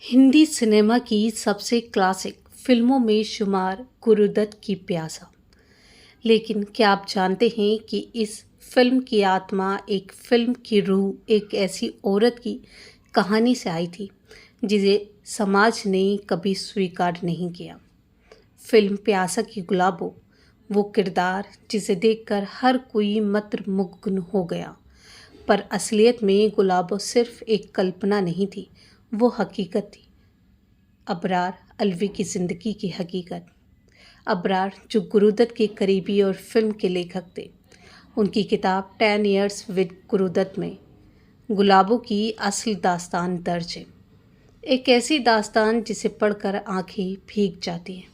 Hindi cinema की सबसे classic फिल्मों में शुमार गुरुदत्त की प्यासा। लेकिन क्या आप जानते हैं कि इस फिल्म की आत्मा, एक फिल्म की रूह एक ऐसी औरत की कहानी से आई थी जिसे समाज ने कभी स्वीकार नहीं किया। फिल्म प्यासा की गुलाबो वो किरदार जिसे देखकर हर कोई मंत्रमुग्ध हो गया। पर असलियत में गुलाबो सिर्फ एक कल्पना नहीं थी, वो हकीकत थी। अबरार अलवी की ज़िंदगी की हकीकत। अबरार जो गुरुदत्त के करीबी और फिल्म के लेखक थे, उनकी किताब 10 ईयर्स विद गुरुदत्त में गुलाबो की असली दास्तान दर्ज है। एक ऐसी दास्तान जिसे पढ़कर आंखें भीग जाती हैं।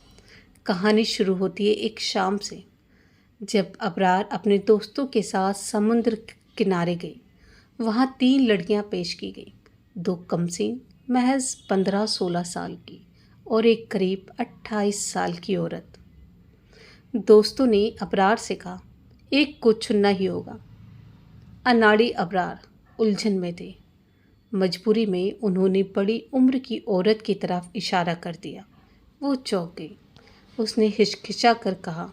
कहानी शुरू होती है एक शाम से, जब अबरार अपने दोस्तों के साथ समुद्र किनारे गई। वहाँ 3 लड़कियाँ पेश की गई, 2 कमसीन महज 15-16 साल की और एक करीब 28 साल की औरत। दोस्तों ने अबरार से कहा, एक को चुनना ही होगा। अनाड़ी अबरार उलझन में थे। मजबूरी में उन्होंने बड़ी उम्र की औरत की तरफ इशारा कर दिया। वो चौंक गई। उसने हिचकिचा कर कहा,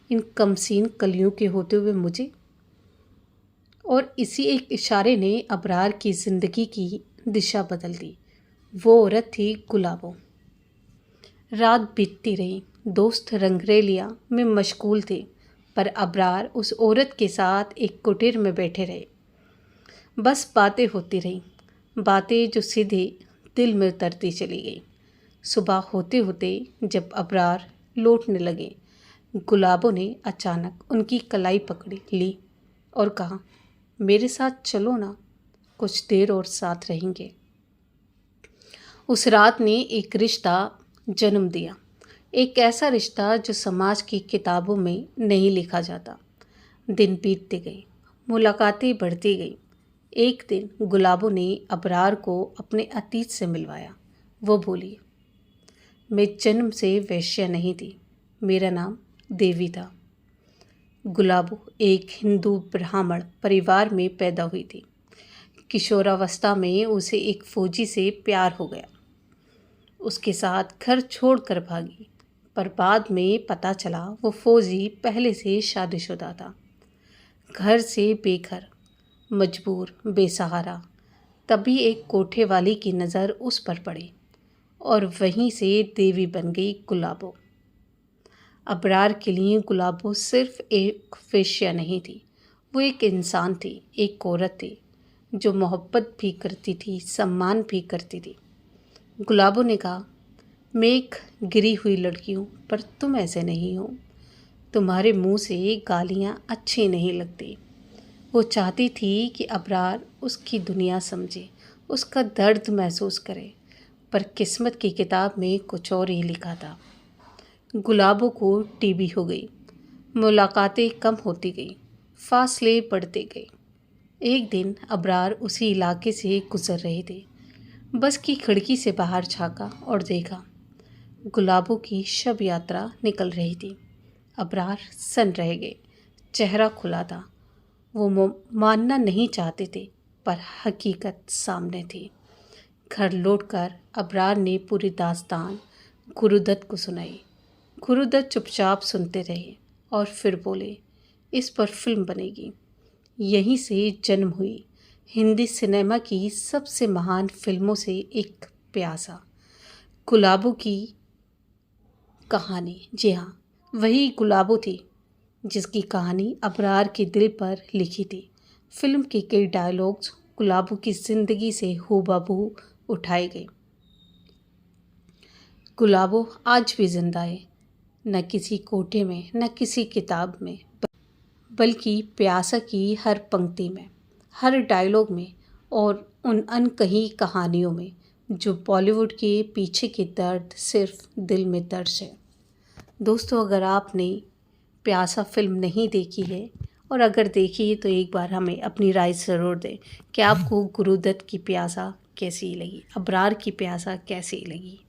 इन कमसीन कलियों के होते हुए मुझे। और इसी एक इशारे ने अबरार की ज़िंदगी की दिशा बदल दी। वो औरत थी गुलाबो। रात बीतती रही, दोस्त रंगरेलिया में मशगूल थे, पर अबरार उस औरत के साथ एक कुटीर में बैठे रहे। बस बातें होती रहीं, बातें जो सीधे दिल में उतरती चली गई। सुबह होते होते जब अबरार लौटने लगे, गुलाबो ने अचानक उनकी कलाई पकड़ी ली और कहा, मेरे साथ चलो ना, कुछ देर और साथ रहेंगे। उस रात ने एक रिश्ता जन्म दिया, एक ऐसा रिश्ता जो समाज की किताबों में नहीं लिखा जाता। दिन बीतते गए, मुलाकातें बढ़ती गई। एक दिन गुलाबो ने अबरार को अपने अतीत से मिलवाया। वो बोली, मैं जन्म से वैश्या नहीं थी, मेरा नाम देवी था। गुलाबो एक हिंदू ब्राह्मण परिवार में पैदा हुई थी। किशोरावस्था में उसे एक फौजी से प्यार हो गया। उसके साथ घर छोड़कर भागी, पर बाद में पता चला वो फौजी पहले से शादीशुदा था। घर से बेघर, मजबूर, बेसहारा। तभी एक कोठे वाली की नज़र उस पर पड़ी और वहीं से देवी बन गई गुलाबो। अबरार के लिए गुलाबो सिर्फ एक वेश्या नहीं थी, वो एक इंसान थी, एक औरत थी जो मोहब्बत भी करती थी, सम्मान भी करती थी। गुलाबो ने कहा, मैं एक गिरी हुई लड़की हूँ, पर तुम ऐसे नहीं हो। तुम्हारे मुंह से गालियाँ अच्छी नहीं लगती। वो चाहती थी कि अबरार उसकी दुनिया समझे, उसका दर्द महसूस करे, पर किस्मत की किताब में कुछ और ही लिखा था। गुलाबो को टीबी हो गई, मुलाकातें कम होती गई, फासले बढ़ते गए। एक दिन अबरार उसी इलाके से गुजर रहे थे। बस की खिड़की से बाहर झांका और देखा, गुलाबो की शव यात्रा निकल रही थी। अबरार सन रह गए, चेहरा खुला था। वो मानना नहीं चाहते थे, पर हकीकत सामने थी। घर लौटकर अबरार ने पूरी दास्तान गुरुदत्त को सुनाई। गुरुदत्त चुपचाप सुनते रहे और फिर बोले, इस पर फिल्म बनेगी। यहीं से जन्म हुई हिंदी सिनेमा की सबसे महान फिल्मों से एक प्यासा, गुलाबो की कहानी। जी हाँ, वही गुलाबो थी जिसकी कहानी अबरार के दिल पर लिखी थी। फिल्म के कई डायलॉग्स गुलाबो की ज़िंदगी से हूबहू उठाए गए। गुलाबो आज भी जिंदा है, न किसी कोटे में, न किसी किताब में, बल्कि प्यासा की हर पंक्ति में, हर डायलॉग में और उन अनकही कहानियों में जो बॉलीवुड के पीछे के दर्द सिर्फ दिल में दर्ज है। दोस्तों, अगर आपने प्यासा फिल्म नहीं देखी है और अगर देखी है तो एक बार हमें अपनी राय ज़रूर दें कि आपको गुरुदत्त की प्यासा कैसी लगी, अबरार की प्यासा कैसी लगी।